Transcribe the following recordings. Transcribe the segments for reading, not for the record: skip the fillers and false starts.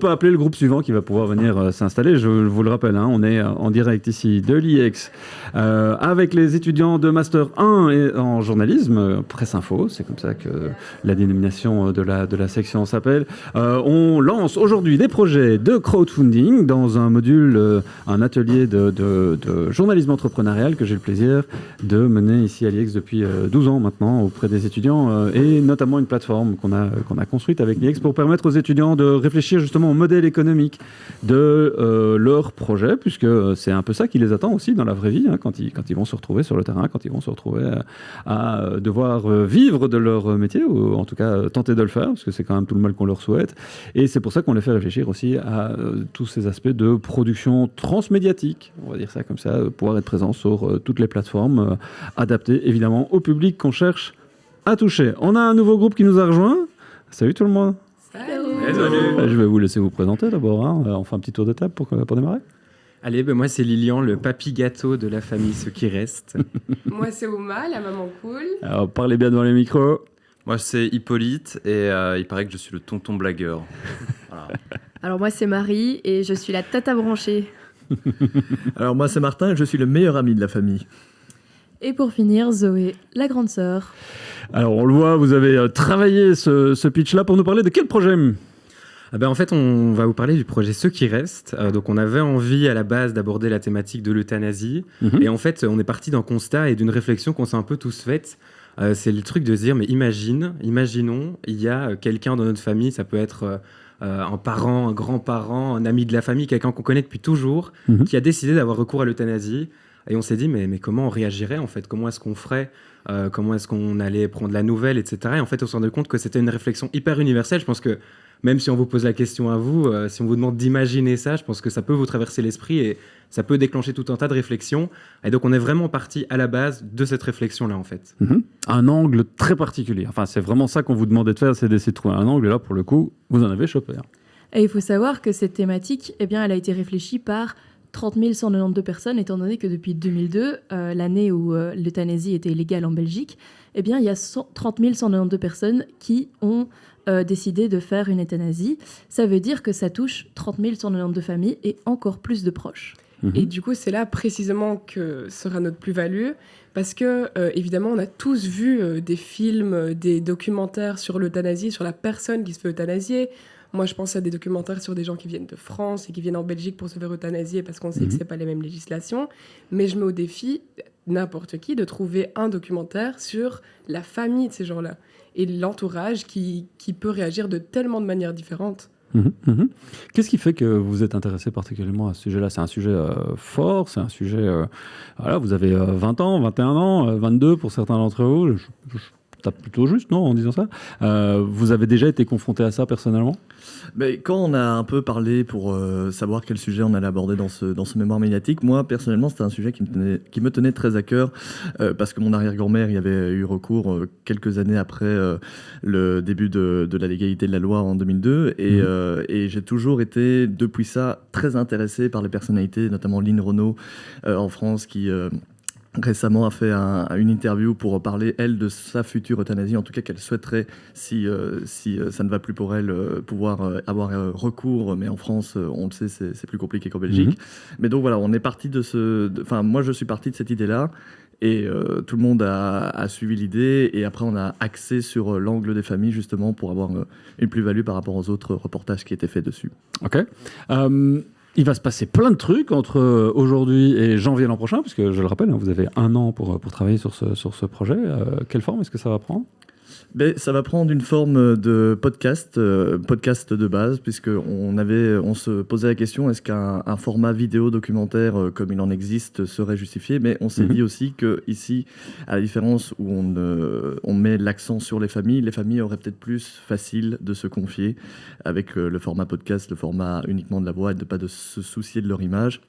peut appeler le groupe suivant qui va pouvoir venir s'installer. Je vous le rappelle, hein, on est en direct ici de l'IEX avec les étudiants de Master 1 et en journalisme, Presse Info, c'est comme ça que la dénomination de la section s'appelle. On lance aujourd'hui des projets de crowdfunding dans un module, un atelier de journalisme entrepreneurial que j'ai le plaisir de mener ici à l'IEX depuis 12 ans maintenant auprès des étudiants et notamment une plateforme qu'on a construite avec l'IEX pour permettre aux étudiants de réfléchir justement au modèle économique de leur projet, puisque c'est un peu ça qui les attend aussi dans la vraie vie, hein, quand ils vont se retrouver sur le terrain, quand ils vont se retrouver à devoir vivre de leur métier, ou en tout cas tenter de le faire, parce que c'est quand même tout le mal qu'on leur souhaite. Et c'est pour ça qu'on les fait réfléchir aussi à tous ces aspects de production transmédiatique, on va dire ça comme ça, pouvoir être présent sur toutes les plateformes, adaptées évidemment au public qu'on cherche à toucher. On a un nouveau groupe qui nous a rejoint. Salut tout le monde. Salut. Je vais vous laisser vous présenter d'abord. Hein. On fait un petit tour de table pour démarrer. Allez, moi c'est Lilian, le papy gâteau de la famille, ceux qui restent. Moi c'est Ouma, la maman cool. Alors parlez bien devant les micros. Moi c'est Hippolyte et il paraît que je suis le tonton blagueur. Voilà. Alors moi c'est Marie et je suis la tata branchée. Alors moi c'est Martin et je suis le meilleur ami de la famille. Et pour finir, Zoé, la grande sœur. Alors on le voit, vous avez travaillé ce pitch-là pour nous parler de quel projet ? En fait, on va vous parler du projet Ceux qui restent. Donc, on avait envie à la base d'aborder la thématique de l'euthanasie. Et en fait, on est parti d'un constat et d'une réflexion qu'on s'est un peu tous faite. C'est le truc de se dire, mais imaginons, il y a quelqu'un dans notre famille, ça peut être un parent, un grand-parent, un ami de la famille, quelqu'un qu'on connaît depuis toujours, qui a décidé d'avoir recours à l'euthanasie. Et on s'est dit, mais comment on réagirait en fait ? Comment est-ce qu'on ferait ? Comment est-ce qu'on allait prendre la nouvelle, etc. Et en fait, on s'est rendu compte que c'était une réflexion hyper universelle. Je pense que même si on vous pose la question à vous, si on vous demande d'imaginer ça, je pense que ça peut vous traverser l'esprit et ça peut déclencher tout un tas de réflexions. Et donc, on est vraiment parti à la base de cette réflexion-là, en fait. Un angle très particulier. Enfin, c'est vraiment ça qu'on vous demandait de faire, c'est d'essayer de trouver un angle. Et là, pour le coup, vous en avez chopé. Et il faut savoir que cette thématique, elle a été réfléchie par 30 192 personnes, étant donné que depuis 2002, l'année où l'euthanasie était légale en Belgique, il y a 30 192 personnes qui ont décidé de faire une euthanasie. Ça veut dire que ça touche 30 192 familles et encore plus de proches. Et du coup, c'est là précisément que sera notre plus-value, parce que, évidemment, on a tous vu des films, des documentaires sur l'euthanasie, sur la personne qui se fait euthanasier. Moi, je pense à des documentaires sur des gens qui viennent de France et qui viennent en Belgique pour se faire euthanasier parce qu'on sait que ce n'est pas les mêmes législations. Mais je mets au défi n'importe qui de trouver un documentaire sur la famille de ces gens-là et l'entourage qui peut réagir de tellement de manières différentes. Qu'est-ce qui fait que vous êtes intéressé particulièrement à ce sujet-là ? C'est un sujet fort, c'est un sujet... voilà, vous avez 20 ans, 21 ans, 22 pour certains d'entre vous. Je tape plutôt juste, non, en disant ça. Vous avez déjà été confronté à ça personnellement ? Mais quand on a un peu parlé pour savoir quel sujet on allait aborder dans ce mémoire médiatique, moi personnellement c'était un sujet qui me tenait très à cœur parce que mon arrière-grand-mère y avait eu recours quelques années après le début de la légalité de la loi en 2002 et j'ai toujours été depuis ça très intéressé par les personnalités, notamment Lynn Renaud en France qui... récemment a fait une interview pour parler, elle, de sa future euthanasie, en tout cas qu'elle souhaiterait, si ça ne va plus pour elle, pouvoir avoir recours, mais en France, on le sait, c'est plus compliqué qu'en Belgique. Mais donc voilà, on est parti moi je suis parti de cette idée-là, et tout le monde a suivi l'idée, et après on a axé sur l'angle des familles, justement, pour avoir une plus-value par rapport aux autres reportages qui étaient faits dessus. Ok. Il va se passer plein de trucs entre aujourd'hui et janvier l'an prochain, puisque je le rappelle, vous avez 1 an pour travailler sur ce projet. Quelle forme est-ce que ça va prendre ? Ça va prendre une forme de podcast de base, puisqu'on se posait la question, est-ce qu'un format vidéo documentaire comme il en existe serait justifié ? Mais on s'est dit aussi qu'ici, à la différence où on met l'accent sur les familles auraient peut-être plus facile de se confier avec le format podcast, le format uniquement de la voix, et de ne pas de se soucier de leur image.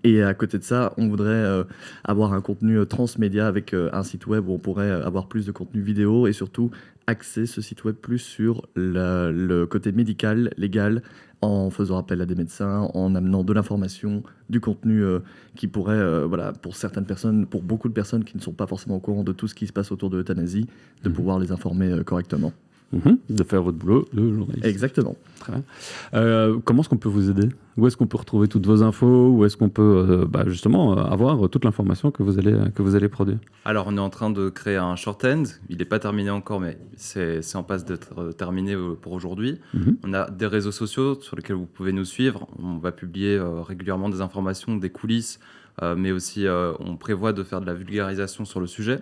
Et à côté de ça, on voudrait avoir un contenu transmédia avec un site web où on pourrait avoir plus de contenu vidéo et surtout axer ce site web plus sur le côté médical, légal, en faisant appel à des médecins, en amenant de l'information, du contenu qui pourrait, pour certaines personnes, pour beaucoup de personnes qui ne sont pas forcément au courant de tout ce qui se passe autour de l'euthanasie, de pouvoir les informer correctement. De faire votre boulot de journaliste. Exactement. Très bien. Comment est-ce qu'on peut vous aider? Où est-ce qu'on peut retrouver toutes vos infos? Où est-ce qu'on peut justement avoir toute l'information que vous allez produire? Alors, on est en train de créer un short-end. Il n'est pas terminé encore, mais c'est en passe d'être terminé pour aujourd'hui. On a des réseaux sociaux sur lesquels vous pouvez nous suivre. On va publier régulièrement des informations, des coulisses, mais aussi on prévoit de faire de la vulgarisation sur le sujet.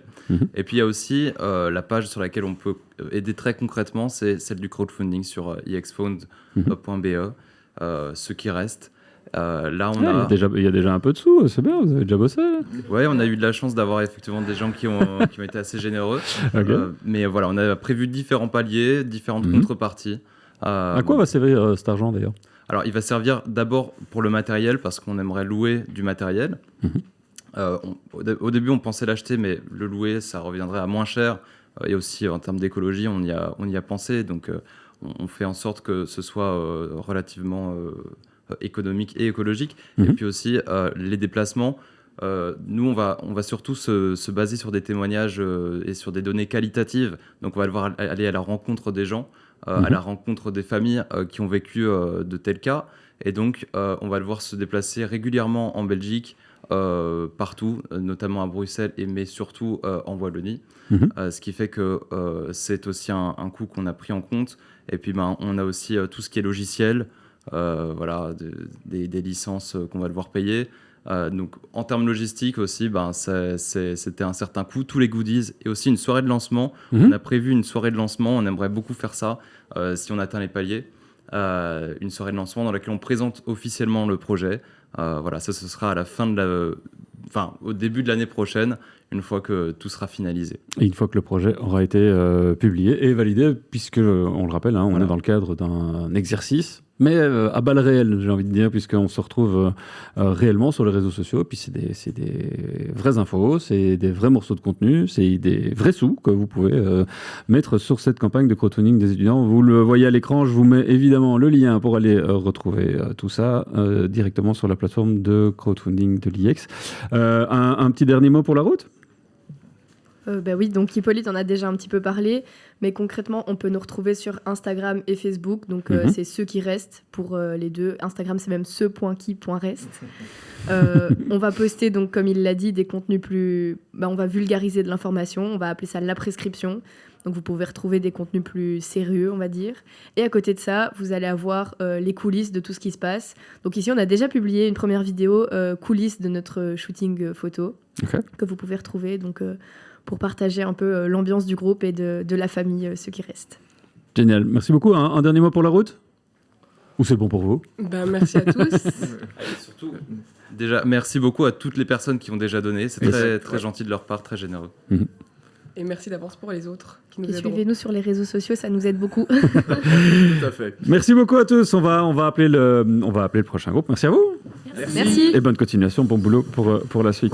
Et puis il y a aussi la page sur laquelle on peut aider très concrètement, c'est celle du crowdfunding sur exfound.be, ce qui reste. Là, il y a déjà un peu de sous, c'est bien, vous avez déjà bossé. Ouais, on a eu de la chance d'avoir effectivement des gens qui ont été assez généreux. Okay. Mais voilà, on a prévu différents paliers, différentes contreparties. À quoi va servir cet argent d'ailleurs? Alors, il va servir d'abord pour le matériel, parce qu'on aimerait louer du matériel. Au début, on pensait l'acheter, mais le louer, ça reviendrait à moins cher. Et aussi, en termes d'écologie, on y a pensé. Donc, on fait en sorte que ce soit relativement économique et écologique. Et puis aussi, les déplacements. Nous, on va surtout se baser sur des témoignages et sur des données qualitatives. Donc, on va devoir aller à la rencontre des gens. À la rencontre des familles qui ont vécu de tels cas. Et donc, on va devoir se déplacer régulièrement en Belgique, partout, notamment à Bruxelles, mais surtout en Wallonie. Ce qui fait que c'est aussi un coût qu'on a pris en compte. Et puis, on a aussi tout ce qui est logiciel, des licences qu'on va devoir payer. Donc, en termes logistiques aussi, c'était un certain coût. Tous les goodies et aussi une soirée de lancement. On a prévu une soirée de lancement. On aimerait beaucoup faire ça si on atteint les paliers. Une soirée de lancement dans laquelle on présente officiellement le projet. Ça, ce sera à la fin au début de l'année prochaine, une fois que tout sera finalisé. Et une fois que le projet aura été publié et validé, puisque, on le rappelle, on est dans le cadre d'un exercice, mais à balles réelles, j'ai envie de dire, puisqu'on se retrouve réellement sur les réseaux sociaux, et puis c'est des vraies infos, c'est des vrais morceaux de contenu, c'est des vrais sous que vous pouvez mettre sur cette campagne de crowdfunding des étudiants. Vous le voyez à l'écran, je vous mets évidemment le lien pour aller retrouver tout ça directement sur la plateforme de crowdfunding de l'IEX. Un petit dernier mot pour la route? Oui, donc Hippolyte en a déjà un petit peu parlé, mais concrètement, on peut nous retrouver sur Instagram et Facebook, donc c'est ceux qui restent pour les deux. Instagram, c'est même ceux.qui.reste. On va poster, donc comme il l'a dit, des contenus plus... on va vulgariser de l'information, on va appeler ça la prescription. Donc vous pouvez retrouver des contenus plus sérieux, on va dire. Et à côté de ça, vous allez avoir les coulisses de tout ce qui se passe. Donc ici, on a déjà publié une première vidéo coulisses de notre shooting photo que vous pouvez retrouver. Donc... pour partager un peu l'ambiance du groupe et de la famille, ceux qui restent. Génial. Merci beaucoup. Un dernier mot pour la route? Ou c'est bon pour vous? Merci à tous. Surtout, déjà, merci beaucoup à toutes les personnes qui ont déjà donné. C'est très gentil de leur part, très généreux. Et merci d'avance pour les autres qui nous aideront. Suivez-nous sur les réseaux sociaux, ça nous aide beaucoup. Tout à fait. Merci beaucoup à tous. On va appeler le prochain groupe. Merci à vous. Merci. Et bonne continuation, bon boulot pour la suite.